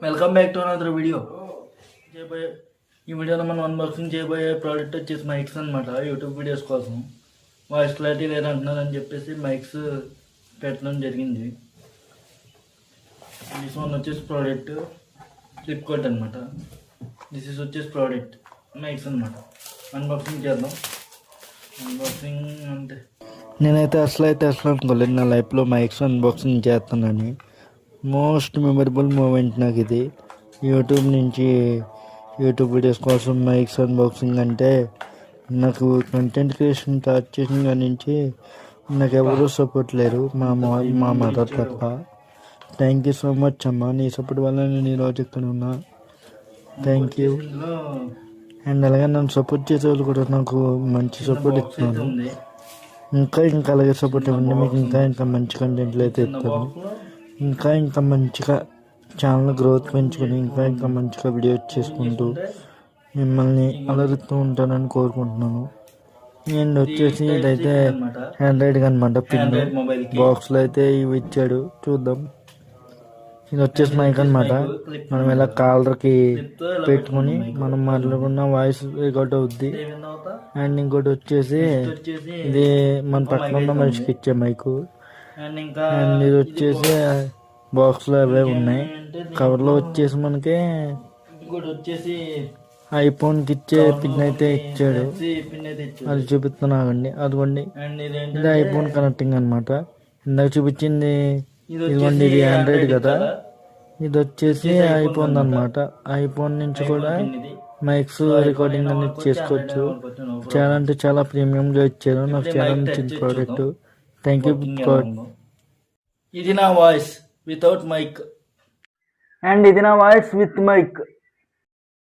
Welcome back to another video. చేయబోయే ఈ వీడియోలో మనం అన్బాక్సింగ్ చేయబోయే ప్రోడక్ట్ వచ్చేసి మైక్స్ అనమాట. యూట్యూబ్ వీడియోస్ కోసం వాయిస్ క్లారిటీ లేదంటున్నారని చెప్పేసి మైక్స్ పెట్టడం జరిగింది. దిస్ వన్ వచ్చేసి ప్రోడక్ట్ ఫ్లిప్కార్ట్ అనమాట. దిస్ ఇస్ వచ్చేసి ప్రోడక్ట్ మైక్స్ అనమాట. అన్బాక్సింగ్ చేద్దాం. అన్బాక్సింగ్ అంటే నేనైతే అసలు అనుకోలేదు నా లైఫ్లో మైక్స్ అన్బాక్సింగ్ చేస్తానని. మోస్ట్ మెమరబుల్ మూమెంట్ నాకు ఇది. యూట్యూబ్ వీడియోస్ కోసం మైక్స్ అన్బాక్సింగ్ అంటే నాకు కంటెంట్ క్రియేషన్ స్టార్ట్ చేసిన కాడి నుంచి నాకు ఎవరూ సపోర్ట్ లేరు, మా మదర్ తప్ప. థ్యాంక్ యూ సో మచ్ అమ్మ, నీ సపోర్ట్ వల్ల నేను ఈరోజు ఇక్కడ ఉన్నా. Thank you. అండ్ అలాగే నన్ను సపోర్ట్ చేసే వాళ్ళు కూడా నాకు మంచి సపోర్ట్ ఇస్తున్నారు. ఇంకా అలాగే సపోర్ట్ ఇవ్వండి, మీకు ఇంకా మంచి కంటెంట్లు అయితే ఇస్తాను. ఇంకా మంచిగా ఛానల్ గ్రోత్ పెంచుకొని ఇంకా మంచిగా వీడియోస్ చేసుకుంటూ మిమ్మల్ని అలరుతూ ఉంటానని కోరుకుంటున్నాను. అండ్ వచ్చేసి ఇదైతే ఆండ్రాయిడ్ అనమాట. పిన్ బాక్స్లో అయితే ఇవి ఇచ్చాడు, చూద్దాం. ఇది వచ్చేసి మైక్ అనమాట. మనం ఇలా కాలర్కి పెట్టుకొని మనం మాట్లాడుకున్న వాయిస్ రికార్డ్ అవుద్ది. అండ్ ఇంకోటి వచ్చేసి ఇది మన పక్కన ఉన్న మనిషికి ఇచ్చే మైకు. అండ్ ఇది వచ్చేసి బాక్స్లో అవే ఉన్నాయి. కవర్లో వచ్చేసి మనకి ఐఫోన్కి ఇచ్చే పిన్ అయితే ఇచ్చాడు, అది చూపిస్తున్నాగండి. అదిగోండి, ఇది ఐఫోన్ కనెక్టింగ్ అనమాట. ఇందాక చూపించింది ఇదిగోండి, ఇది ఆండ్రాయిడ్ కదా. ఇది వచ్చేసి ఐఫోన్ అనమాట. ఐఫోన్ నుంచి కూడా మైక్స్ రికార్డింగ్ అనేది చేసుకోవచ్చు. చాలా అంటే చాలా ప్రీమియంగా ఇచ్చారు, నాకు చాలా నచ్చింది ప్రోడక్ట్. Thank you Flipkart. ఇది నా వాయిస్ వితౌట్ మైక్, అండ్ ఇది నా వాయిస్ విత్ మైక్.